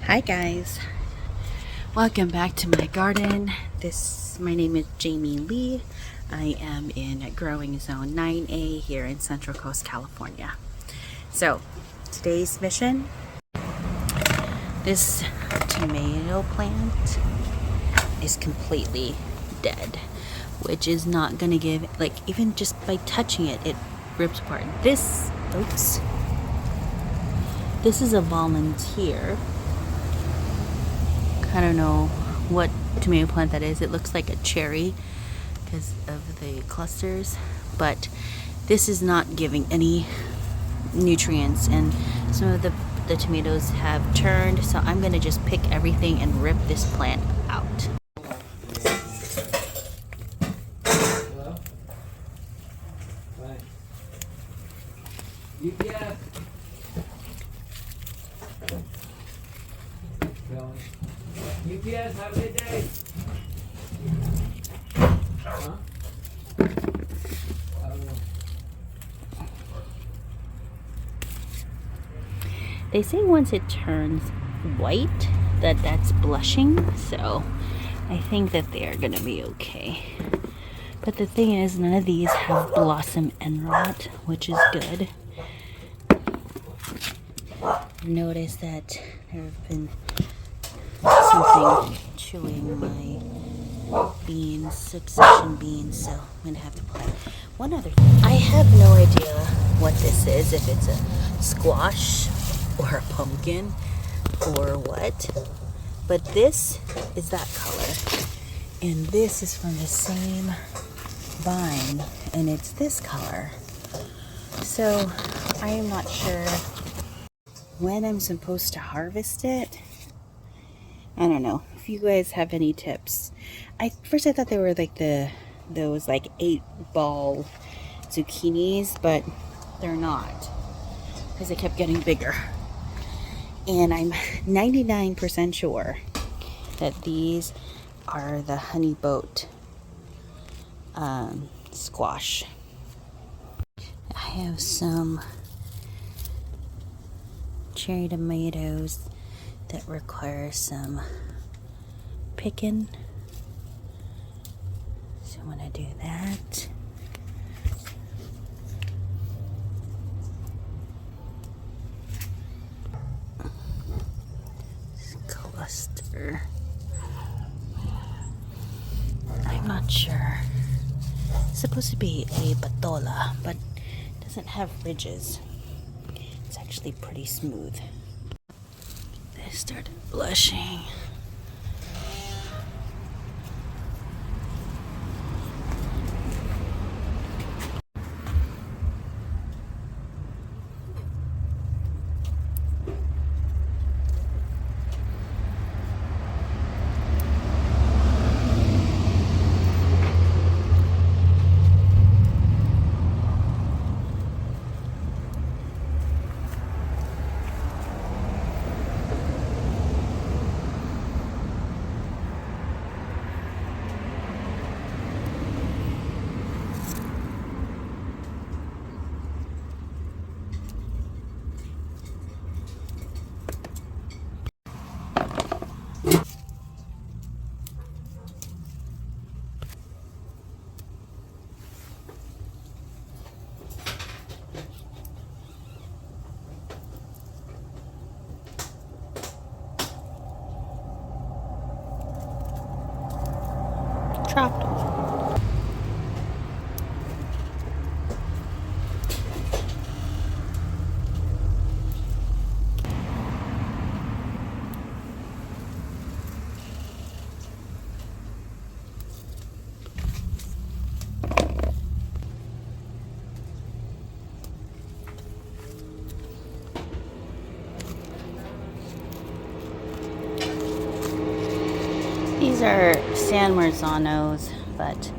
Hi guys, welcome back to my garden. My name is Jamie Lee. I am in growing zone 9A here in Central Coast, California. So today's mission, this tomato plant is completely dead, which is not gonna give, like, even just by touching it, it rips apart. This is a volunteer. I don't know what tomato plant that is. It looks like a cherry because of the clusters, but this is not giving any nutrients, and some of the tomatoes have turned, so I'm gonna just pick everything and rip this plant out. Hello? Hi. UPS. Going. UPS, have a good day. Huh? I don't know. They say once it turns white that's blushing, so I think that they are gonna be okay. But the thing is, none of these have blossom end rot, which is good. Notice that there have been something chewing my beans, succession beans, so I'm gonna have to plant. One other thing, I have no idea what this is, if it's a squash or a pumpkin or what, but this is that color, and this is from the same vine, and it's this color. So I am not sure when I'm supposed to harvest it. I don't know if you guys have any tips. First I thought they were like those like 8-ball zucchinis, but they're not, because they kept getting bigger. And I'm 99% sure that these are the honey boat squash. I have some cherry tomatoes that require some picking, so I'm gonna do that. This cluster, I'm not sure. It's supposed to be a patola, but it doesn't have ridges. It's actually pretty smooth. They started blushing. Chopped them. These are San Marzanos, but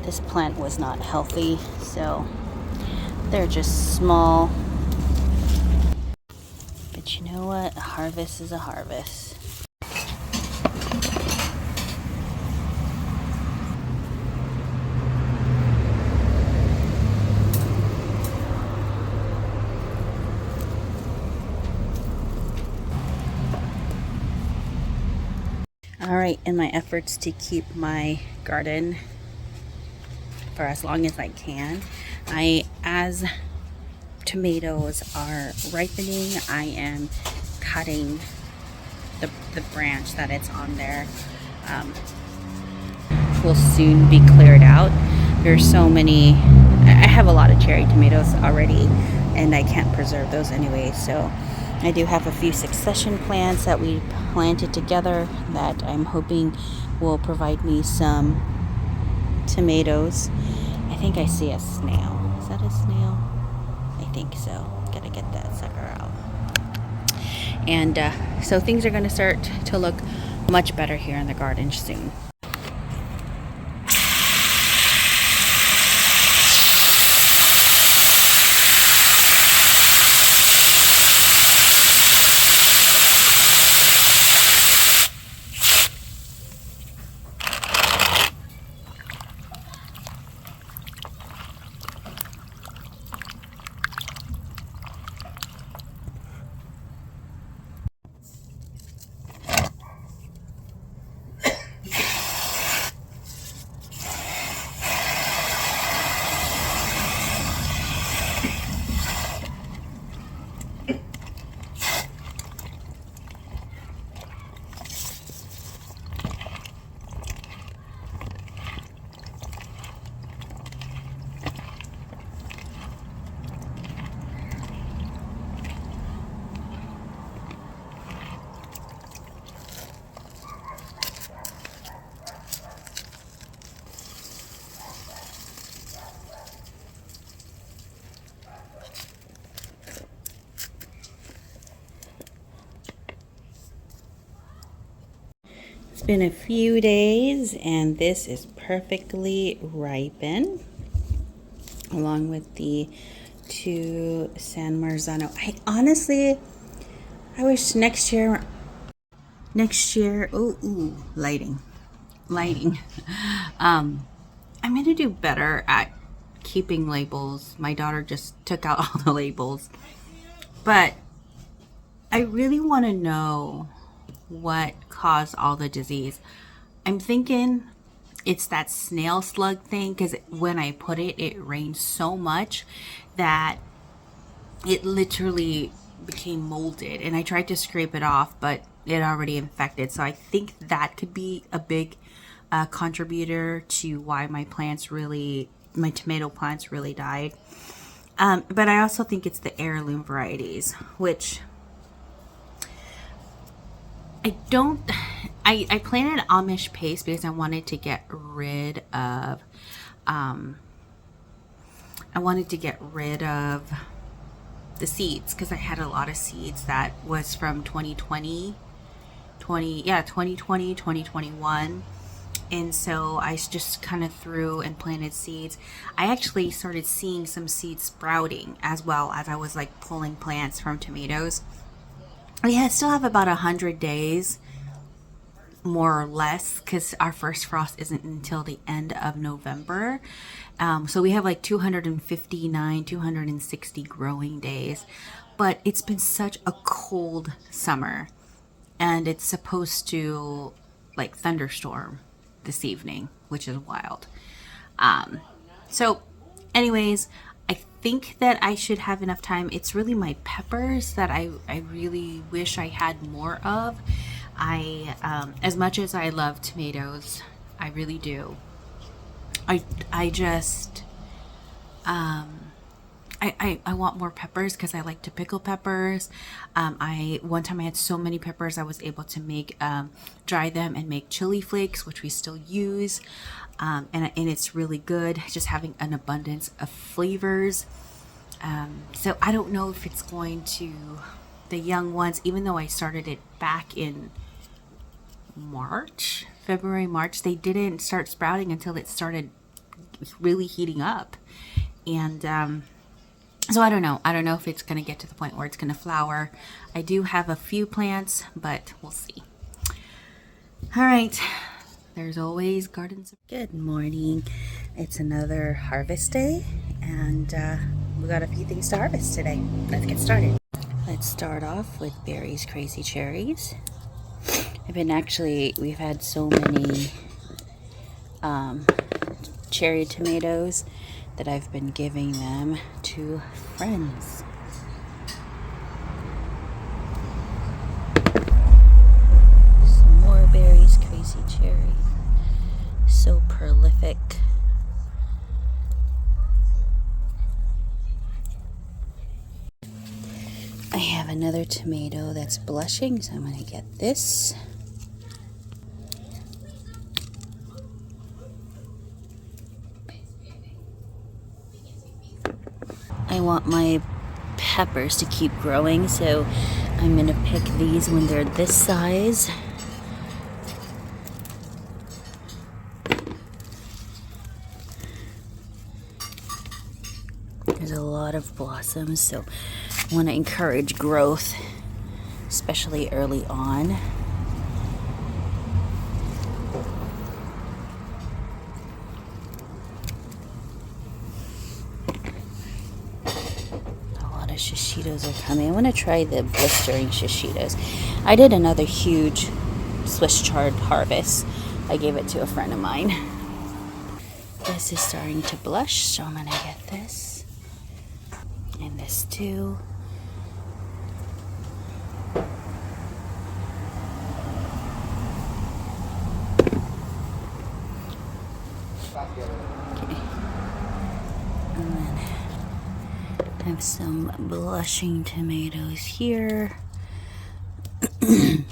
this plant was not healthy, so they're just small. But you know what? A harvest is a harvest. All right, in my efforts to keep my garden for as long as I can, as tomatoes are ripening, I am cutting the branch that it's on there. Will soon be cleared out. There's so many. I have a lot of cherry tomatoes already, and I can't preserve those anyway. So I do have a few succession plants that we planted together that I'm hoping will provide me some tomatoes. I think I see a snail. Is that a snail? I think so. Gotta get that sucker out. And so things are going to start to look much better here in the garden soon. It's been a few days and this is perfectly ripened, along with the two San Marzano. I wish next year, lighting. I'm gonna do better at keeping labels. My daughter just took out all the labels, but I really want to know what caused all the disease. I'm thinking it's that snail slug thing, because when I put it, it rained so much that it literally became molded, and I tried to scrape it off, but it already infected. So I think that could be a big contributor to why my tomato plants really died. But I also think it's the heirloom varieties, which I planted Amish paste because I wanted to get rid of the seeds, because I had a lot of seeds that was from 2021, and so I just kind of threw and planted seeds. I actually started seeing some seeds sprouting as well as I was like pulling plants from tomatoes. I still have about 100 days, more or less, because our first frost isn't until the end of November. So we have like 260 growing days. But it's been such a cold summer, and it's supposed to like thunderstorm this evening, which is wild. So anyways, I think that I should have enough time. It's really my peppers that I really wish I had more of. As much as I love tomatoes, I really do. I want more peppers because I like to pickle peppers. One time I had so many peppers I was able to make dry them and make chili flakes, which we still use, and it's really good. Just having an abundance of flavors. So I don't know if it's going to the young ones, even though I started it back in February, March. They didn't start sprouting until it started really heating up, and so I don't know if it's going to get to the point where it's going to flower. I do have a few plants, but we'll see. All right, there's always gardens. Good morning. It's another harvest day, and we got a few things to harvest today. Let's get started. Let's start off with Barry's Crazy Cherries. we've had so many cherry tomatoes that I've been giving them to friends. Some more berries, crazy cherry. So prolific. I have another tomato that's blushing, so I'm going to get this. I want my peppers to keep growing, so I'm going to pick these when they're this size. There's a lot of blossoms, so I want to encourage growth, especially early on. A lot of shishitos are coming. I want to try the blistering shishitos. I did another huge Swiss chard harvest. I gave it to a friend of mine. This is starting to blush, so I'm going to get this. And this too. Okay. And then I have some blushing tomatoes here. Gotta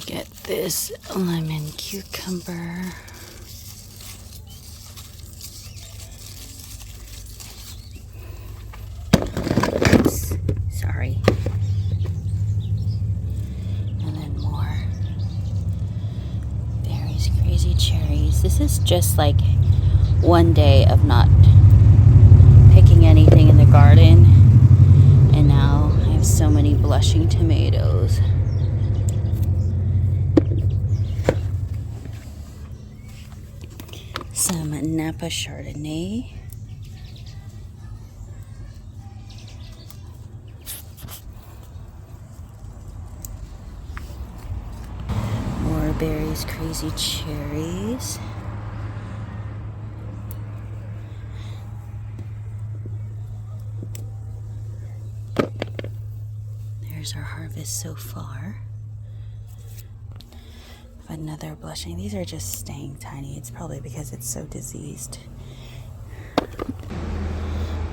get this lemon cucumber. Sorry. And then more berries, crazy cherries. This is just like one day of not picking anything in the garden, and now I have so many blushing tomatoes. Some Napa Chardonnay. More berries, crazy cherries. There's our harvest so far. Another blushing. These are just staying tiny. It's probably because it's so diseased.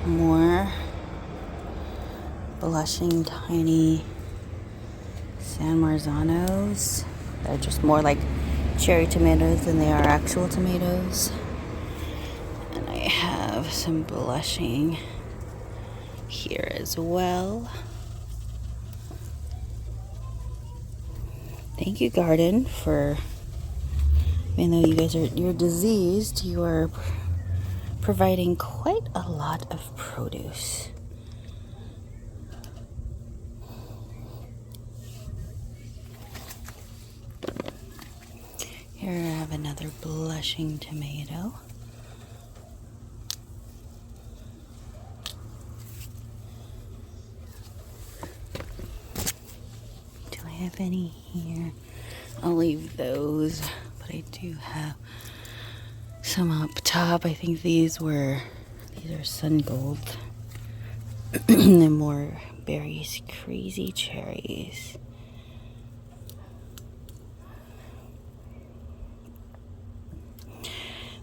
More blushing tiny San Marzanos. They're just more like cherry tomatoes than they are actual tomatoes. And I have some blushing here as well. Thank you, garden, for, even though you're diseased, you are providing quite a lot of produce. Here I have another blushing tomato. Do I have any here? I'll leave those, but I do have some up top. I think these are sun gold. And more berries, crazy cherries.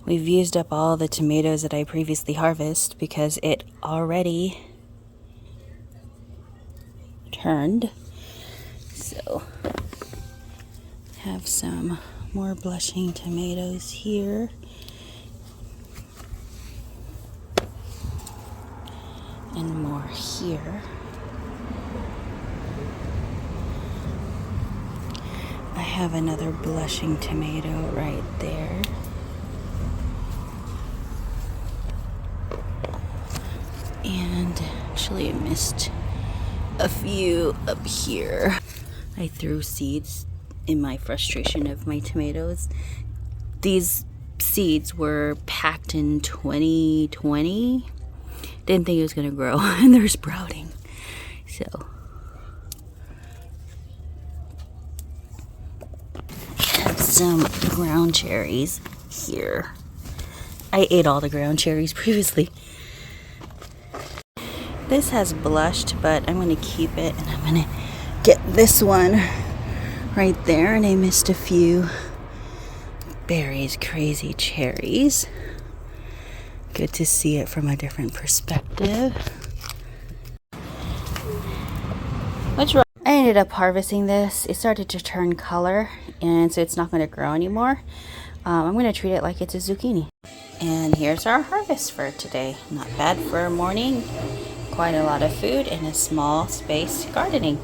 We've used up all the tomatoes that I previously harvested because it already turned. So, have some more blushing tomatoes here. And more here. I have another blushing tomato right there. And actually I missed a few up here. I threw seeds in my frustration of my tomatoes. These seeds were packed in 2020. Didn't think it was gonna grow, and they're sprouting. So some ground cherries here. I ate all the ground cherries previously. This has blushed, but I'm going to keep it, and I'm going to get this one right there, and I missed a few berries, crazy cherries. Good to see it from a different perspective. What's wrong? I ended up harvesting this. It started to turn color, and so it's not going to grow anymore. I'm going to treat it like it's a zucchini. And here's our harvest for today. Not bad for a morning. Quite a lot of food in a small space gardening.